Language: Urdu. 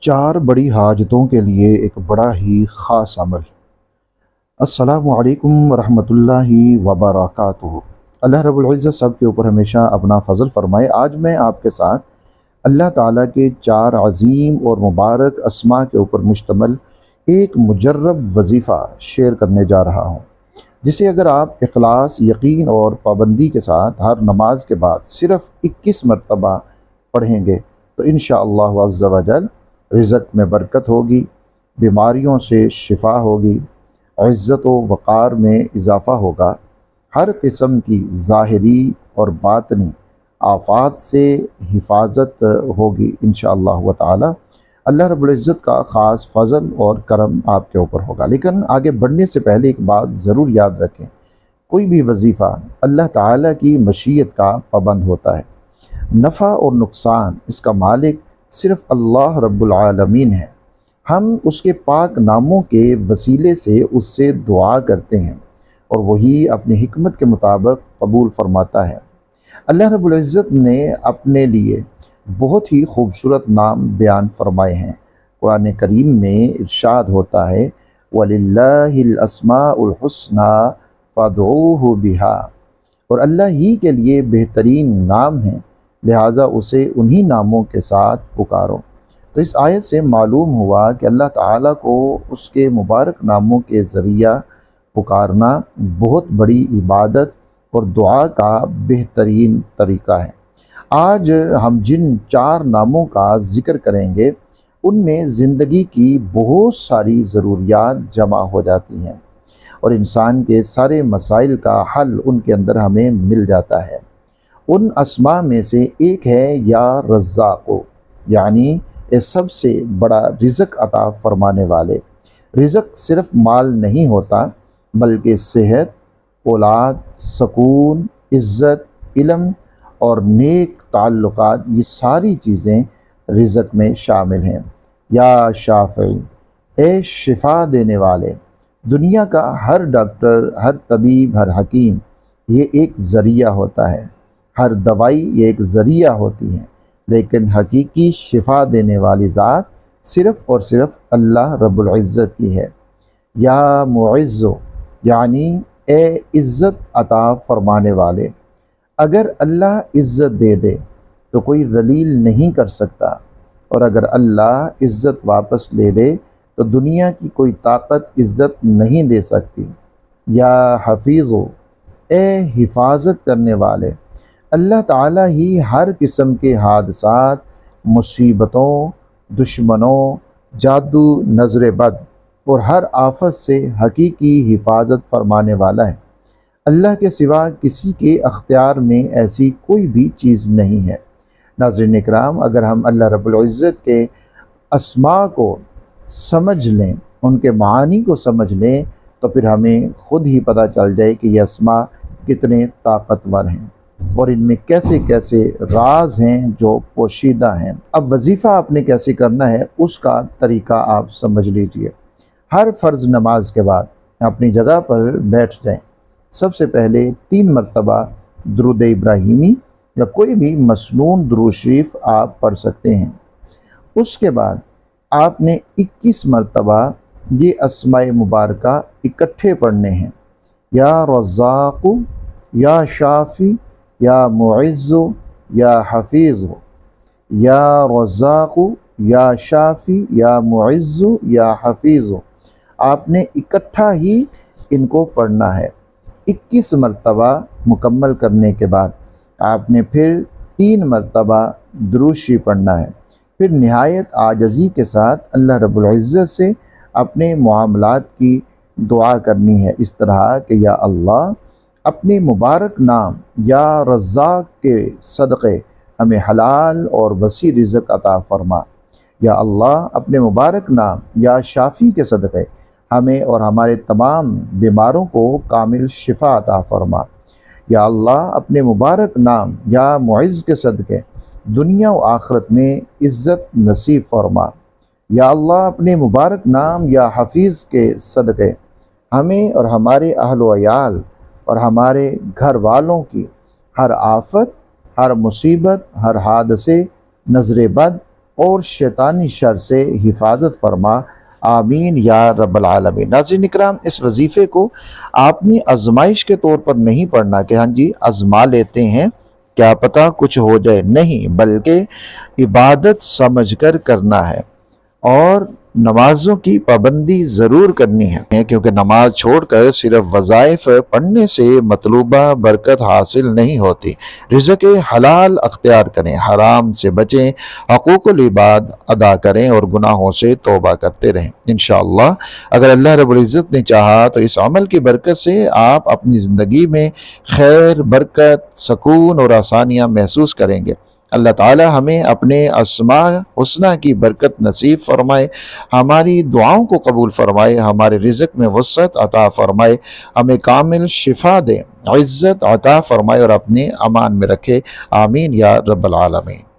چار بڑی حاجتوں کے لیے ایک بڑا ہی خاص عمل۔ السلام علیکم ورحمۃ اللہ وبرکاتہ۔ اللہ رب العزت سب کے اوپر ہمیشہ اپنا فضل فرمائے۔ آج میں آپ کے ساتھ اللہ تعالیٰ کے چار عظیم اور مبارک اسماء کے اوپر مشتمل ایک مجرب وظیفہ شیئر کرنے جا رہا ہوں، جسے اگر آپ اخلاص، یقین اور پابندی کے ساتھ ہر نماز کے بعد صرف 21 مرتبہ پڑھیں گے تو انشاءاللہ عز و جل رزق میں برکت ہوگی، بیماریوں سے شفا ہوگی، عزت و وقار میں اضافہ ہوگا، ہر قسم کی ظاہری اور باطنی آفات سے حفاظت ہوگی انشاءاللہ تعالی۔ اللہ رب العزت کا خاص فضل اور کرم آپ کے اوپر ہوگا۔ لیکن آگے بڑھنے سے پہلے ایک بات ضرور یاد رکھیں، کوئی بھی وظیفہ اللہ تعالیٰ کی مشیت کا پابند ہوتا ہے۔ نفع اور نقصان اس کا مالک صرف اللہ رب العالمین ہے۔ ہم اس کے پاک ناموں کے وسیلے سے اس سے دعا کرتے ہیں اور وہی اپنی حکمت کے مطابق قبول فرماتا ہے۔ اللہ رب العزت نے اپنے لیے بہت ہی خوبصورت نام بیان فرمائے ہیں۔ قرآن کریم میں ارشاد ہوتا ہے وَلِلَّهِ الْأَسْمَاءُ الْحُسْنَى فَادْعُوهُ بِهَا، اور اللہ ہی کے لیے بہترین نام ہیں، لہٰذا اسے انہی ناموں کے ساتھ پکارو۔ تو اس آیت سے معلوم ہوا کہ اللہ تعالیٰ کو اس کے مبارک ناموں کے ذریعہ پکارنا بہت بڑی عبادت اور دعا کا بہترین طریقہ ہے۔ آج ہم جن چار ناموں کا ذکر کریں گے ان میں زندگی کی بہت ساری ضروریات جمع ہو جاتی ہیں اور انسان کے سارے مسائل کا حل ان کے اندر ہمیں مل جاتا ہے۔ ان اسماء میں سے ایک ہے یا رزاق، یعنی یہ سب سے بڑا رزق عطا فرمانے والے۔ رزق صرف مال نہیں ہوتا بلکہ صحت، اولاد، سکون، عزت، علم اور نیک تعلقات، یہ ساری چیزیں رزق میں شامل ہیں۔ یا شافعی، اے شفا دینے والے، دنیا کا ہر ڈاکٹر، ہر طبیب، ہر حکیم یہ ایک ذریعہ ہوتا ہے، ہر دوائی یہ ایک ذریعہ ہوتی ہے، لیکن حقیقی شفا دینے والی ذات صرف اور صرف اللہ رب العزت کی ہے۔ یا معز، یعنی اے عزت عطا فرمانے والے، اگر اللہ عزت دے دے تو کوئی ذلیل نہیں کر سکتا، اور اگر اللہ عزت واپس لے لے تو دنیا کی کوئی طاقت عزت نہیں دے سکتی۔ یا حفیظ، اے حفاظت کرنے والے، اللہ تعالیٰ ہی ہر قسم کے حادثات، مصیبتوں، دشمنوں، جادو، نظر بد اور ہر آفت سے حقیقی حفاظت فرمانے والا ہے۔ اللہ کے سوا کسی کے اختیار میں ایسی کوئی بھی چیز نہیں ہے۔ ناظرین اکرام، اگر ہم اللہ رب العزت کے اسماء کو سمجھ لیں، ان کے معانی کو سمجھ لیں، تو پھر ہمیں خود ہی پتہ چل جائے کہ یہ اسماء کتنے طاقتور ہیں اور ان میں کیسے کیسے راز ہیں جو پوشیدہ ہیں۔ اب وظیفہ آپ نے کیسے کرنا ہے اس کا طریقہ آپ سمجھ لیجئے۔ ہر فرض نماز کے بعد اپنی جگہ پر بیٹھ جائیں۔ سب سے پہلے 3 مرتبہ درود ابراہیمی یا کوئی بھی مسنون درود شریف آپ پڑھ سکتے ہیں۔ اس کے بعد آپ نے 21 مرتبہ یہ اسماء مبارکہ اکٹھے پڑھنے ہیں۔ یا رزاق، یا شافی، یا معز، یا حفیظ، یا رزاق، یا شافی، یا معز، یا حفیظ، آپ نے اکٹھا ہی ان کو پڑھنا ہے۔ 21 مرتبہ مکمل کرنے کے بعد آپ نے پھر 3 مرتبہ درود شریف پڑھنا ہے۔ پھر نہایت عاجزی کے ساتھ اللہ رب العزت سے اپنے معاملات کی دعا کرنی ہے، اس طرح کہ یا اللہ اپنے مبارک نام یا رزاق کے صدقے ہمیں حلال اور وسیع رزق عطا فرما۔ یا اللہ اپنے مبارک نام یا شافی کے صدقے ہمیں اور ہمارے تمام بیماروں کو کامل شفا عطا فرما۔ یا اللہ اپنے مبارک نام یا معز کے صدقے دنیا و آخرت میں عزت نصیب فرما۔ یا اللہ اپنے مبارک نام یا حفیظ کے صدقے ہمیں اور ہمارے اہل و عیال اور ہمارے گھر والوں کی ہر آفت، ہر مصیبت، ہر حادثے، نظر بد اور شیطانی شر سے حفاظت فرما، آمین یا رب العالمین۔ ناظرین اکرام، اس وظیفے کو آپ نے آزمائش کے طور پر نہیں پڑھنا کہ ہاں جی آزما لیتے ہیں کیا پتہ کچھ ہو جائے، نہیں، بلکہ عبادت سمجھ کر کرنا ہے، اور نمازوں کی پابندی ضرور کرنی ہے، کیونکہ نماز چھوڑ کر صرف وظائف پڑھنے سے مطلوبہ برکت حاصل نہیں ہوتی۔ رزق حلال اختیار کریں، حرام سے بچیں، حقوق العباد ادا کریں اور گناہوں سے توبہ کرتے رہیں۔ انشاءاللہ اگر اللہ رب العزت نے چاہا تو اس عمل کی برکت سے آپ اپنی زندگی میں خیر، برکت، سکون اور آسانیاں محسوس کریں گے۔ اللہ تعالی ہمیں اپنے اسماء حسنہ کی برکت نصیب فرمائے، ہماری دعاؤں کو قبول فرمائے، ہمارے رزق میں وسعت عطا فرمائے، ہمیں کامل شفا دے، عزت عطا فرمائے اور اپنے امان میں رکھے، آمین یا رب العالمین۔